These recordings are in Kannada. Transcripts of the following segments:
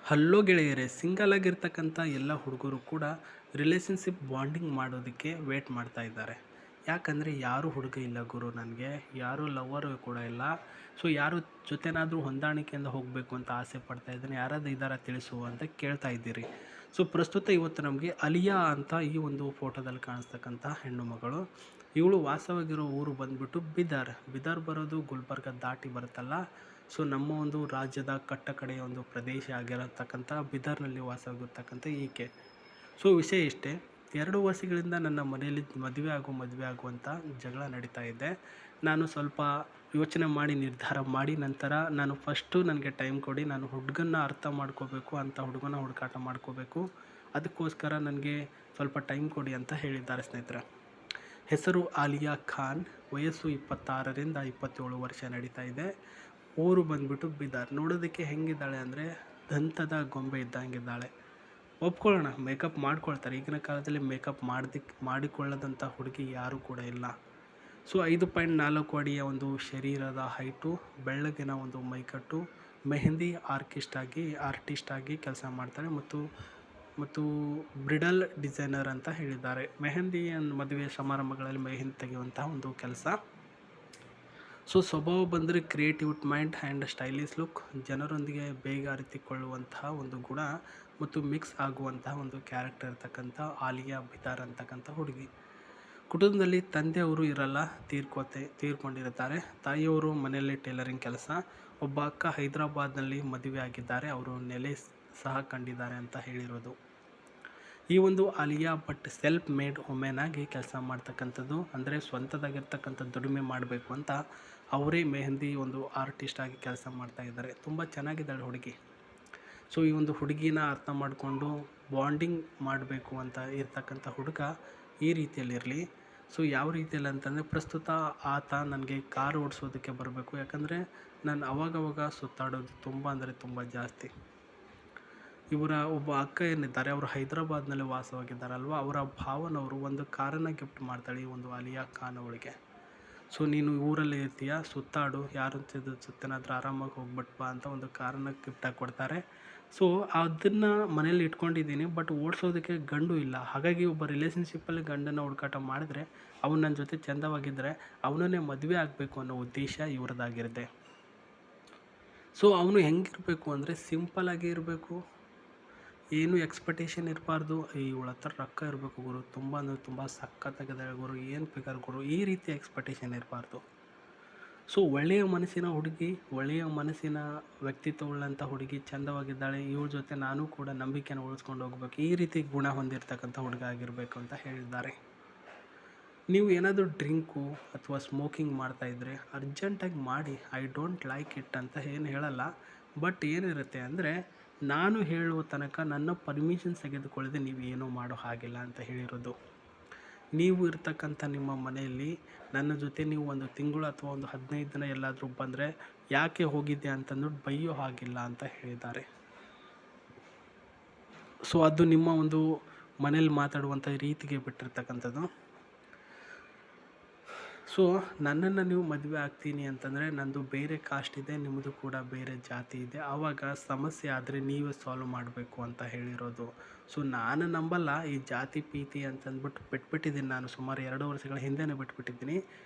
ಹಲೋ ಗೆಳೆಯರೇ, ಸಿಂಗಲ್ ಆಗಿರ್ತಕ್ಕಂಥ ಎಲ್ಲ ಹುಡುಗರು ಕೂಡ ರಿಲೇಷನ್ಶಿಪ್ ಬಾಂಡಿಂಗ್ ಮಾಡೋದಕ್ಕೆ ವೇಟ್ ಮಾಡ್ತಾ ಇದ್ದಾರೆ. ಯಾಕಂದರೆ ಯಾರೂ ಹುಡುಗ ಇಲ್ಲ ಗುರು, ನನಗೆ ಯಾರೂ ಲವರು ಕೂಡ ಇಲ್ಲ. ಸೊ ಯಾರು ಜೊತೆನಾದರೂ ಹೊಂದಾಣಿಕೆಯಿಂದ ಹೋಗಬೇಕು ಅಂತ ಆಸೆ ಪಡ್ತಾ ಇದ್ದೀನಿ, ಯಾರಾದರೂ ಇದ್ದಾರಾ ತಿಳಿಸು ಅಂತ ಕೇಳ್ತಾ ಇದ್ದೀರಿ. ಸೊ ಪ್ರಸ್ತುತ ಇವತ್ತು ನಮಗೆ ಅಲಿಯಾ ಅಂತ ಈ ಒಂದು ಫೋಟೋದಲ್ಲಿ ಕಾಣಿಸ್ತಕ್ಕಂಥ ಹೆಣ್ಣು ಮಗಳು. ಇವಳು ವಾಸವಾಗಿರೋ ಊರು ಬಂದುಬಿಟ್ಟು ಬಿದರ್ ಬರೋದು ಗುಲ್ಬರ್ಗ ದಾಟಿ ಬರುತ್ತಲ್ಲ. ಸೊ ನಮ್ಮ ಒಂದು ರಾಜ್ಯದ ಕಟ್ಟ ಕಡೆಯ ಒಂದು ಪ್ರದೇಶ ಆಗಿರತಕ್ಕಂಥ ಬಿದರ್ನಲ್ಲಿ ವಾಸವಾಗಿರ್ತಕ್ಕಂಥ ಈಕೆ. ಸೊ ವಿಷಯ ಇಷ್ಟೇ, 2 ವರ್ಷಗಳಿಂದ ನನ್ನ ಮನೆಯಲ್ಲಿ ಮದುವೆ ಆಗುವಂಥ ಜಗಳ ನಡೀತಾ ಇದೆ. ನಾನು ಸ್ವಲ್ಪ ಯೋಚನೆ ಮಾಡಿ ನಿರ್ಧಾರ ಮಾಡಿ ನಂತರ ನಾನು ಫಸ್ಟು ನನಗೆ ಟೈಮ್ ಕೊಡಿ, ನಾನು ಹುಡುಗನ್ನ ಅರ್ಥ ಮಾಡ್ಕೋಬೇಕು, ಅಂಥ ಹುಡುಗನ ಹುಡುಕಾಟ ಮಾಡ್ಕೋಬೇಕು, ಅದಕ್ಕೋಸ್ಕರ ನನಗೆ ಸ್ವಲ್ಪ ಟೈಮ್ ಕೊಡಿ ಅಂತ ಹೇಳಿದ್ದಾರೆ ಸ್ನೇಹಿತರೆ. ಹೆಸರು ಆಲಿಯಾ ಖಾನ್, ವಯಸ್ಸು 26ರಿಂದ 27 ವರ್ಷ ನಡೀತಾ ಇದೆ. ಊರು ಬಂದುಬಿಟ್ಟು ಬಿದರ್. ನೋಡೋದಕ್ಕೆ ಹೆಂಗಿದ್ದಾಳೆ ಅಂದರೆ ದಂತದ ಗೊಂಬೆ ಇದ್ದಂಗಿದ್ದಾಳೆ. ಒಪ್ಕೊಳ್ಳೋಣ, ಮೇಕಪ್ ಮಾಡ್ಕೊಳ್ತಾರೆ. ಈಗಿನ ಕಾಲದಲ್ಲಿ ಮೇಕಪ್ ಮಾಡಿಕೊಳ್ಳದಂಥ ಹುಡುಗಿ ಯಾರೂ ಕೂಡ ಇಲ್ಲ. ಸೊ 5.4 ಅಡಿಯ ಒಂದು ಶರೀರದ ಹೈಟು, ಬೆಳ್ಳಗಿನ ಒಂದು ಮೈಕಟ್ಟು, ಮೆಹಂದಿ ಆರ್ಟಿಸ್ಟ್ ಆಗಿ ಕೆಲಸ ಮಾಡ್ತಾಳೆ ಮತ್ತು ಬ್ರಿಡಲ್ ಡಿಸೈನರ್ ಅಂತ ಹೇಳಿದ್ದಾರೆ. ಮದುವೆ ಸಮಾರಂಭಗಳಲ್ಲಿ ಮೆಹಂದಿ ತೆಗೆಯುವಂತಹ ಒಂದು ಕೆಲಸ. ಸೊ ಸ್ವಭಾವ ಬಂದರೆ creative mind and stylish look, ಜನರೊಂದಿಗೆ ಬೇಗ ಅರಿತುಕೊಳ್ಳುವಂತಹ ಒಂದು ಗುಣ ಮತ್ತು ಮಿಕ್ಸ್ ಆಗುವಂತಹ ಒಂದು ಕ್ಯಾರೆಕ್ಟರ್ ಇರ್ತಕ್ಕಂಥ ಆಲಿಯಾ ಬಿದಾರ್ ಅಂತಕ್ಕಂಥ ಹುಡುಗಿ. ಕುಟುಂಬದಲ್ಲಿ ತಂದೆಯವರು ಇರಲ್ಲ, ತೀರ್ಕೊಂಡಿರುತ್ತಾರೆ. ತಾಯಿಯವರು ಮನೆಯಲ್ಲಿ ಟೈಲರಿಂಗ್ ಕೆಲಸ. ಒಬ್ಬ ಅಕ್ಕ ಹೈದರಾಬಾದ್ನಲ್ಲಿ ಮದುವೆ ಆಗಿದ್ದಾರೆ, ಅವರು ನೆಲೆ ಸಹ ಕಂಡಿದ್ದಾರೆ ಅಂತ ಹೇಳಿರೋದು. ಈ ಒಂದು Alia Bhatt self made women ಆಗಿ ಕೆಲಸ ಮಾಡ್ತಕ್ಕಂಥದ್ದು, ಅಂದರೆ ಸ್ವಂತದಾಗಿರ್ತಕ್ಕಂಥ ದುಡಿಮೆ ಮಾಡಬೇಕು ಅಂತ ಅವರೇ ಮೆಹಂದಿ ಒಂದು ಆರ್ಟಿಸ್ಟ್ ಆಗಿ ಕೆಲಸ ಮಾಡ್ತಾ ಇದ್ದಾರೆ. ತುಂಬ ಚೆನ್ನಾಗಿದ್ದಾಳೆ ಹುಡುಗಿ. ಸೊ ಈ ಒಂದು ಹುಡುಗಿನ ಅರ್ಥ ಮಾಡಿಕೊಂಡು ಬಾಂಡಿಂಗ್ ಮಾಡಬೇಕು ಅಂತ ಇರ್ತಕ್ಕಂಥ ಹುಡುಗ ಈ ರೀತಿಯಲ್ಲಿರಲಿ. ಸೊ ಯಾವ ರೀತಿಯಲ್ಲಿ ಅಂತಂದರೆ, ಪ್ರಸ್ತುತ ಆತ ನನಗೆ ಕಾರು ಓಡಿಸೋದಕ್ಕೆ ಬರಬೇಕು, ಯಾಕಂದರೆ ನಾನು ಅವಾಗವಾಗ ಸುತ್ತಾಡೋದು ತುಂಬ ಅಂದರೆ ತುಂಬ ಜಾಸ್ತಿ. ಇವರ ಒಬ್ಬ ಅಕ್ಕ ಏನಿದ್ದಾರೆ, ಅವರು ಹೈದರಾಬಾದ್ನಲ್ಲಿ ವಾಸವಾಗಿದ್ದಾರಲ್ವ, ಅವರ ಭಾವನವರು ಒಂದು ಕಾರನ್ನು ಗಿಫ್ಟ್ ಮಾಡ್ತಾಳೆ ಈ ಒಂದು ಆಲಿಯಾ ಖಾನ್ ಅವಳಿಗೆ. ಸೊ ನೀನು ಊರಲ್ಲೇ ಇರ್ತೀಯ, ಸುತ್ತಾಡು, ಯಾರು ಸುತ್ತೇನಾದರೂ ಆರಾಮಾಗಿ ಹೋಗ್ಬಿಟ್ಟು ಬಾ ಅಂತ ಒಂದು ಕಾರನ್ನು ಗಿಫ್ಟಾಗಿ ಕೊಡ್ತಾರೆ. ಸೊ ಅದನ್ನು ಮನೇಲಿ ಇಟ್ಕೊಂಡಿದ್ದೀನಿ, ಬಟ್ ಓಡಿಸೋದಕ್ಕೆ ಗಂಡು ಇಲ್ಲ. ಹಾಗಾಗಿ ಒಬ್ಬ ರಿಲೇಷನ್ಶಿಪ್ಪಲ್ಲಿ ಗಂಡನ್ನು ಹುಡುಕಾಟ ಮಾಡಿದ್ರೆ, ಅವನು ನನ್ನ ಜೊತೆ ಚೆಂದವಾಗಿದ್ದರೆ ಅವನನ್ನೇ ಮದುವೆ ಆಗಬೇಕು ಅನ್ನೋ ಉದ್ದೇಶ ಇವ್ರದ್ದಾಗಿರುತ್ತೆ. ಸೊ ಅವನು ಹೆಂಗಿರಬೇಕು ಅಂದರೆ ಸಿಂಪಲ್ಲಾಗಿ ಇರಬೇಕು, ಏನು ಎಕ್ಸ್ಪೆಕ್ಟೇಷನ್ ಇರಬಾರ್ದು. ಇವಳ ಹತ್ರ ರೊಕ್ಕ ಇರಬೇಕು ಗುರು, ತುಂಬ ಅಂದರೆ ತುಂಬ ಸಖತ್ತಾಗಿದ್ದಾಳೆ ಗುರು, ಏನು ಬೇಕಾದ್ರೆ ಗುರು, ಈ ರೀತಿ ಎಕ್ಸ್ಪೆಕ್ಟೇಷನ್ ಇರಬಾರ್ದು. ಸೊ ಒಳ್ಳೆಯ ಮನಸ್ಸಿನ ಹುಡುಗಿ, ಒಳ್ಳೆಯ ಮನಸ್ಸಿನ ವ್ಯಕ್ತಿತ್ವವುಳ್ಳಂಥ ಹುಡುಗಿ, ಚೆಂದವಾಗಿದ್ದಾಳೆ, ಇವಳ ಜೊತೆ ನಾನು ಕೂಡ ನಂಬಿಕೆನ ಉಳಿಸ್ಕೊಂಡು ಹೋಗ್ಬೇಕು, ಈ ರೀತಿ ಗುಣ ಹೊಂದಿರತಕ್ಕಂಥ ಹುಡುಗ ಆಗಿರಬೇಕು ಅಂತ ಹೇಳಿದ್ದಾರೆ. ನೀವು ಏನಾದರೂ ಡ್ರಿಂಕು ಅಥವಾ ಸ್ಮೋಕಿಂಗ್ ಮಾಡ್ತಾಯಿದ್ರೆ ಅರ್ಜೆಂಟಾಗಿ ಮಾಡಿ, ಐ ಡೋಂಟ್ ಲೈಕ್ ಇಟ್ ಅಂತ ಏನು ಹೇಳಲ್ಲ. ಬಟ್ ಏನಿರುತ್ತೆ ಅಂದರೆ, ನಾನು ಹೇಳುವ ತನಕ ನನ್ನ ಪರ್ಮಿಷನ್ ತೆಗೆದುಕೊಳ್ಳದೆ ನೀವು ಏನೂ ಮಾಡೋ ಹಾಗಿಲ್ಲ ಅಂತ ಹೇಳಿರೋದು. ನೀವು ಇರ್ತಕ್ಕಂಥ ನಿಮ್ಮ ಮನೆಯಲ್ಲಿ ನನ್ನ ಜೊತೆ ನೀವು ಒಂದು ತಿಂಗಳು ಅಥವಾ ಒಂದು 15 ದಿನ ಎಲ್ಲಾದರೂ ಬಂದರೆ ಯಾಕೆ ಹೋಗಿದ್ದೆ ಅಂತಂದ್ಬಿಟ್ಟು ಬೈಯೋ ಹಾಗಿಲ್ಲ ಅಂತ ಹೇಳಿದ್ದಾರೆ. ಸೊ ಅದು ನಿಮ್ಮ ಒಂದು ಮನೇಲಿ ಮಾತಾಡುವಂಥ ರೀತಿಗೆ ಬಿಟ್ಟಿರ್ತಕ್ಕಂಥದ್ದು. ಸೊ ನನ್ನನ್ನು ನೀವು ಮದುವೆ ಆಗ್ತೀನಿ ಅಂತಂದರೆ, ನಂದು ಬೇರೆ ಕಾಸ್ಟ್ ಇದೆ, ನಿಮ್ಮದು ಕೂಡ ಬೇರೆ ಜಾತಿ ಇದೆ, ಆವಾಗ ಸಮಸ್ಯೆ ಆದರೆ ನೀವೇ ಸಾಲ್ವ್ ಮಾಡಬೇಕು ಅಂತ ಹೇಳಿರೋದು. ಸೊ ನಾನು ನಂಬಲ್ಲ ಈ ಜಾತಿ ಪೀತಿ ಅಂತಂದ್ಬಿಟ್ಟು ಬಿಟ್ಬಿಟ್ಟಿದ್ದೀನಿ. ನಾನು ಸುಮಾರು 2 ವರ್ಷಗಳ ಹಿಂದೆನೇ ಬಿಟ್ಬಿಟ್ಟಿದ್ದೀನಿ.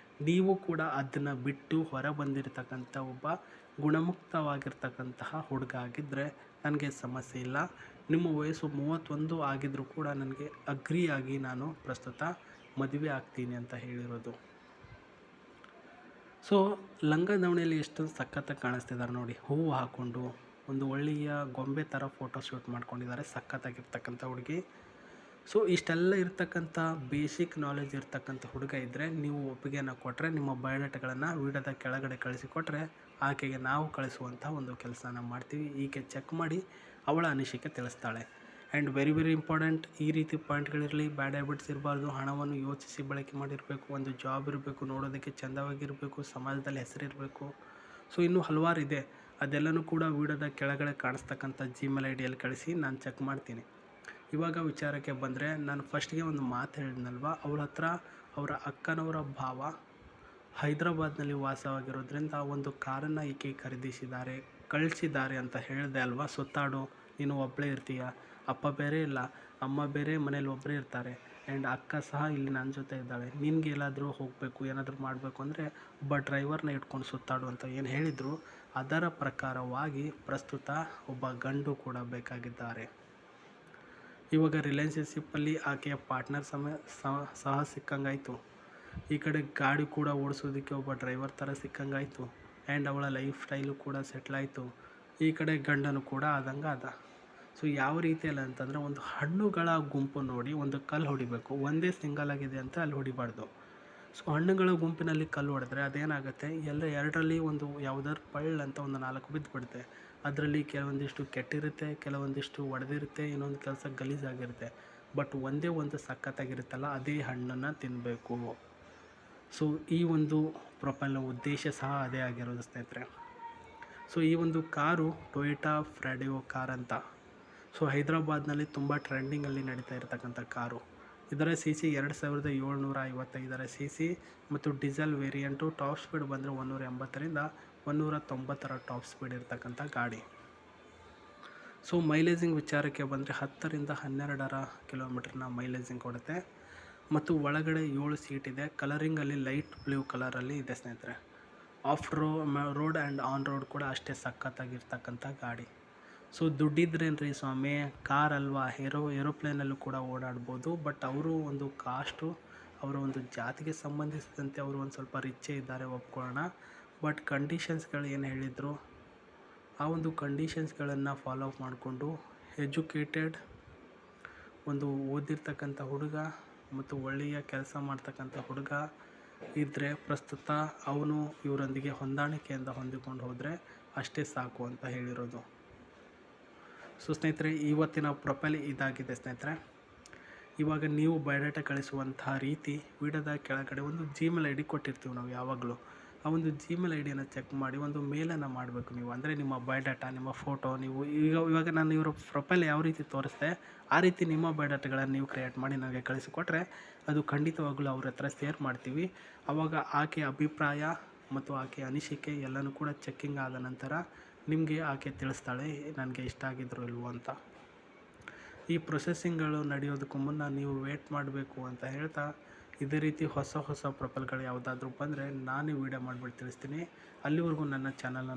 ನೀವು ಕೂಡ ಅದನ್ನು ಬಿಟ್ಟು ಹೊರ ಬಂದಿರತಕ್ಕಂಥ ಒಬ್ಬ ಗುಣಮುಕ್ತವಾಗಿರ್ತಕ್ಕಂತಹ ಹುಡುಗ ಆಗಿದ್ದರೆ ನನಗೆ ಸಮಸ್ಯೆ ಇಲ್ಲ. ನಿಮ್ಮ ವಯಸ್ಸು 31 ಆಗಿದ್ದರೂ ಕೂಡ ನನಗೆ ಅಗ್ರಿಯಾಗಿ ನಾನು ಪ್ರಸ್ತುತ ಮದುವೆ ಆಗ್ತೀನಿ ಅಂತ ಹೇಳಿರೋದು. ಸೊ ಲಂಗ ದಾವಣಿಯಲ್ಲಿ ಎಷ್ಟೊಂದು ಸಖತ್ತಾಗಿ ಕಾಣಿಸ್ತಿದ್ದಾರೆ ನೋಡಿ, ಹೂವು ಹಾಕ್ಕೊಂಡು ಒಂದು ಒಳ್ಳೆಯ ಗೊಂಬೆ ಥರ ಫೋಟೋ ಶೂಟ್ ಮಾಡ್ಕೊಂಡಿದ್ದಾರೆ, ಸಖತ್ತಾಗಿರ್ತಕ್ಕಂಥ ಹುಡುಗಿ. ಸೊ ಇಷ್ಟೆಲ್ಲ ಇರ್ತಕ್ಕಂಥ ಬೇಸಿಕ್ ನಾಲೆಜ್ ಇರ್ತಕ್ಕಂಥ ಹುಡುಗ ಇದ್ದರೆ ನೀವು ಒಪ್ಪಿಗೆಯನ್ನು ಕೊಟ್ಟರೆ, ನಿಮ್ಮ ಬಯೋಡಾಟಾಗಳನ್ನು ವೀಡಿಯೋದ ಕೆಳಗಡೆ ಕಳಿಸಿಕೊಟ್ರೆ ಆಕೆಗೆ ನಾವು ಕಳಿಸುವಂಥ ಒಂದು ಕೆಲಸನ ಮಾಡ್ತೀವಿ. ಈಕೆ ಚೆಕ್ ಮಾಡಿ ಅವಳ ಅನಿಸಿಕೆ ತಿಳಿಸ್ತಾಳೆ. ಆ್ಯಂಡ್ ವೆರಿ ಇಂಪಾರ್ಟೆಂಟ್, ಈ ರೀತಿ ಪಾಯಿಂಟ್ಗಳಿರಲಿ, ಬ್ಯಾಡ್ ಹ್ಯಾಬಿಟ್ಸ್ ಇರಬಾರ್ದು, ಹಣವನ್ನು ಯೋಚಿಸಿ ಬಳಕೆ ಮಾಡಿರಬೇಕು, ಒಂದು ಜಾಬ್ ಇರಬೇಕು, ನೋಡೋದಕ್ಕೆ ಚೆಂದವಾಗಿರಬೇಕು, ಸಮಾಜದಲ್ಲಿ ಹೆಸರಿರಬೇಕು. ಸೊ ಇನ್ನೂ ಹಲವಾರು ಇದೆ, ಅದೆಲ್ಲನೂ ಕೂಡ ವೀಡಿಯೋದ ಕೆಳಗಡೆ ಕಾಣಿಸ್ತಕ್ಕಂಥ ಜಿಮೇಲ್ ಐಡಿಯಲ್ಲಿ ಕಳಿಸಿ, ನಾನು ಚೆಕ್ ಮಾಡ್ತೀನಿ. ಇವಾಗ ವಿಚಾರಕ್ಕೆ ಬಂದರೆ, ನಾನು ಫಸ್ಟ್ಗೆ ಒಂದು ಮಾತು ಹೇಳಿದ್ನಲ್ವ, ಅವಳ ಹತ್ರ ಅವರ ಅಕ್ಕನವರ ಭಾವ ಹೈದರಾಬಾದ್ನಲ್ಲಿ ವಾಸವಾಗಿರೋದ್ರಿಂದ ಒಂದು ಕಾರನ್ನು ಈಕೆ ಕಳಿಸಿದ್ದಾರೆ ಅಂತ ಹೇಳಿದೆ ಅಲ್ವಾ, ಸುತ್ತಾಡು, ನೀನು ಒಬ್ಬಳೇ ಇರ್ತೀಯ, ಅಪ್ಪ ಬೇರೆ ಇಲ್ಲ, ಅಮ್ಮ ಬೇರೆ ಮನೇಲಿ ಒಬ್ಬರೇ ಇರ್ತಾರೆ, ಆ್ಯಂಡ್ ಅಕ್ಕ ಸಹ ಇಲ್ಲಿ ನನ್ನ ಜೊತೆ ಇದ್ದಾಳೆ. ನಿನಗೆ ಎಲ್ಲಾದರೂ ಹೋಗಬೇಕು, ಏನಾದರೂ ಮಾಡಬೇಕು ಅಂದರೆ ಒಬ್ಬ ಡ್ರೈವರ್ನ ಇಟ್ಕೊಂಡು ಸುತ್ತಾಡು ಅಂತ ಏನು ಹೇಳಿದರು, ಅದರ ಪ್ರಕಾರವಾಗಿ ಪ್ರಸ್ತುತ ಒಬ್ಬ ಗಂಡು ಕೂಡ ಬೇಕಾಗಿದ್ದಾರೆ. ಇವಾಗ ರಿಲೇಷನ್ಶಿಪ್ಪಲ್ಲಿ ಆಕೆಯ ಪಾರ್ಟ್ನರ್ ಸಹ ಸಿಕ್ಕಂಗಾಯಿತು. ಈ ಕಡೆ ಗಾಡಿ ಕೂಡ ಓಡಿಸೋದಕ್ಕೆ ಒಬ್ಬ ಡ್ರೈವರ್ ಥರ ಸಿಕ್ಕಂಗಾಯಿತು, ಆ್ಯಂಡ್ ಅವಳ ಲೈಫ್ ಸ್ಟೈಲು ಕೂಡ ಸೆಟ್ಲಾಯಿತು. ಈ ಕಡೆ ಗಂಡನು ಕೂಡ ಆದಂಗೆ ಆದ. ಸೊ ಯಾವ ರೀತಿಯಲ್ಲಿ ಅಂತಂದರೆ, ಒಂದು ಹಣ್ಣುಗಳ ಗುಂಪು ನೋಡಿ ಒಂದು ಕಲ್ಲು ಹೊಡಿಬೇಕು, ಒಂದೇ ಸಿಂಗಲ್ ಆಗಿದೆ ಅಂತ ಅಲ್ಲಿ ಹೊಡಿಬಾರ್ದು. ಸೊ ಹಣ್ಣುಗಳ ಗುಂಪಿನಲ್ಲಿ ಕಲ್ಲು ಹೊಡೆದ್ರೆ ಅದೇನಾಗುತ್ತೆ, ಎರಡರಲ್ಲಿ ಒಂದು ಯಾವುದಾದ್ರು ಪಳ್ಳು ಅಂತ ಒಂದು 4 ಬಿದ್ದುಬಿಡುತ್ತೆ. ಅದರಲ್ಲಿ ಕೆಲವೊಂದಿಷ್ಟು ಕೆಟ್ಟಿರುತ್ತೆ, ಕೆಲವೊಂದಿಷ್ಟು ಒಡೆದಿರುತ್ತೆ, ಇನ್ನೊಂದು ಕೆಲಸ ಗಲೀಜಾಗಿರುತ್ತೆ. ಬಟ್ ಒಂದೇ ಒಂದು ಸಖತ್ತಾಗಿರುತ್ತಲ್ಲ, ಅದೇ ಹಣ್ಣನ್ನು ತಿನ್ನಬೇಕು. ಸೊ ಈ ಒಂದು ಪ್ರೊಫೈಲ್ನ ಉದ್ದೇಶ ಸಹ ಅದೇ ಆಗಿರೋದು ಸ್ನೇಹಿತರೆ. ಸೊ ಈ ಒಂದು ಕಾರು ಟೊಯೋಟಾ ಫ್ರಾಡಿಯೋ ಕಾರ್ ಅಂತ. ಸೊ ಹೈದರಾಬಾದ್ನಲ್ಲಿ ತುಂಬ ಟ್ರೆಂಡಿಂಗಲ್ಲಿ ನಡೀತಾ ಇರತಕ್ಕಂಥ ಕಾರು. ಇದರ CC 2755 CC ಮತ್ತು ಡೀಸೆಲ್ ವೇರಿಯಂಟು. ಟಾಪ್ ಸ್ಪೀಡ್ ಬಂದರೆ 180ರಿಂದ 190 ಟಾಪ್ ಸ್ಪೀಡ್ ಇರತಕ್ಕಂಥ ಗಾಡಿ. ಸೊ ಮೈಲೇಜಿಂಗ್ ವಿಚಾರಕ್ಕೆ ಬಂದರೆ 10ರಿಂದ 12 ಕಿಲೋಮೀಟ್ರನ್ನ ಮೈಲೇಜಿಂಗ್ ಕೊಡುತ್ತೆ. ಮತ್ತು ಒಳಗಡೆ 7 ಸೀಟ್ ಇದೆ. ಕಲರಿಂಗಲ್ಲಿ ಲೈಟ್ ಬ್ಲೂ ಕಲರಲ್ಲಿ ಇದೆ ಸ್ನೇಹಿತರೆ. ರೋಡ್ ಆ್ಯಂಡ್ ಆನ್ ರೋಡ್ ಕೂಡ ಅಷ್ಟೇ ಸಖತ್ತಾಗಿರ್ತಕ್ಕಂಥ ಗಾಡಿ. ಸೊ ದುಡ್ಡಿದ್ರೇನ್ರಿ ಸ್ವಾಮಿ, ಕಾರ್ ಅಲ್ವಾ, ಏರೋಪ್ಲೇನಲ್ಲೂ ಕೂಡ ಓಡಾಡ್ಬೋದು. ಬಟ್ ಅವರು ಒಂದು ಕಾಸ್ಟು, ಅವರ ಒಂದು ಜಾತಿಗೆ ಸಂಬಂಧಿಸಿದಂತೆ ಅವರು ಒಂದು ಸ್ವಲ್ಪ ರಿಚ್ಚೇ ಇದ್ದಾರೆ, ಒಪ್ಕೊಳ್ಳೋಣ. ಬಟ್ ಕಂಡೀಷನ್ಸ್ಗಳು ಏನು ಹೇಳಿದರು, ಆ ಒಂದು ಕಂಡೀಷನ್ಸ್ಗಳನ್ನು ಫಾಲೋ ಅಪ್ ಮಾಡಿಕೊಂಡು ಎಜುಕೇಟೆಡ್ ಒಂದು ಓದಿರ್ತಕ್ಕಂಥ ಹುಡುಗ ಮತ್ತು ಒಳ್ಳೆಯ ಕೆಲಸ ಮಾಡ್ತಕ್ಕಂಥ ಹುಡುಗ ಇದ್ದರೆ ಪ್ರಸ್ತುತ ಅವನು ಇವರೊಂದಿಗೆ ಹೊಂದಾಣಿಕೆಯಿಂದ ಹೊಂದಿಕೊಂಡು ಹೋದರೆ ಅಷ್ಟೇ ಸಾಕು ಅಂತ ಹೇಳಿರೋದು. ಸೊ ಸ್ನೇಹಿತರೆ, ಇವತ್ತಿನ ಪ್ರೊಫೈಲ್ ಇದಾಗಿದೆ ಸ್ನೇಹಿತರೆ. ಇವಾಗ ನೀವು ಬಯೋಡಾಟಾ ಕಳಿಸುವಂತಹ ರೀತಿ ವಿಡಿಯೋದ ಕೆಳಗಡೆ ಒಂದು Gmail ID ಕೊಟ್ಟಿರ್ತೀವಿ ನಾವು ಯಾವಾಗಲೂ. ಆ ಒಂದು Gmail IDಯನ್ನು ಚೆಕ್ ಮಾಡಿ ಒಂದು ಮೇಲನ್ನು ಮಾಡಬೇಕು ನೀವು. ಅಂದರೆ ನಿಮ್ಮ ಬಯೋಡಾಟಾ, ನಿಮ್ಮ ಫೋಟೋ, ನೀವು ಇವಾಗ ನಾನು ಇವರ ಪ್ರೊಫೈಲ್ ಯಾವ ರೀತಿ ತೋರಿಸ್ದೆ ಆ ರೀತಿ ನಿಮ್ಮ ಬಯೋಡಾಟಾಗಳನ್ನು ನೀವು ಕ್ರಿಯೇಟ್ ಮಾಡಿ ನನಗೆ ಕಳಿಸಿಕೊಟ್ರೆ ಅದು ಖಂಡಿತವಾಗಲೂ ಅವ್ರ ಹತ್ರ ಶೇರ್ ಮಾಡ್ತೀವಿ. ಆವಾಗ ಆಕೆಯ ಅಭಿಪ್ರಾಯ ಮತ್ತು ಆಕೆಯ ಅನಿಸಿಕೆ ಎಲ್ಲನೂ ಕೂಡ ಚೆಕ್ಕಿಂಗ್ ಆದ ನಂತರ ನಿಮಗೆ ಆಕೆ ತಿಳಿಸ್ತಾಳೆ ನನಗೆ ಇಷ್ಟ ಆಗಿದ್ರು ಇಲ್ವೋ ಅಂತ. ಈ ಪ್ರೊಸೆಸಿಂಗ್ಗಳು ನಡೆಯೋದಕ್ಕೂ ಮುನ್ನ ನೀವು ವೇಟ್ ಮಾಡಬೇಕು ಅಂತ ಹೇಳ್ತಾ, ಇದೇ ರೀತಿ ಹೊಸ ಪ್ರೊಫೈಲ್ಗಳು ಯಾವುದಾದ್ರೂ ಬಂದರೆ ನಾನು ವಿಡಿಯೋ ಮಾಡಿಬಿಟ್ಟು ತಿಳಿಸ್ತೀನಿ. ಅಲ್ಲಿವರೆಗೂ ನನ್ನ ಚಾನಲ್ನ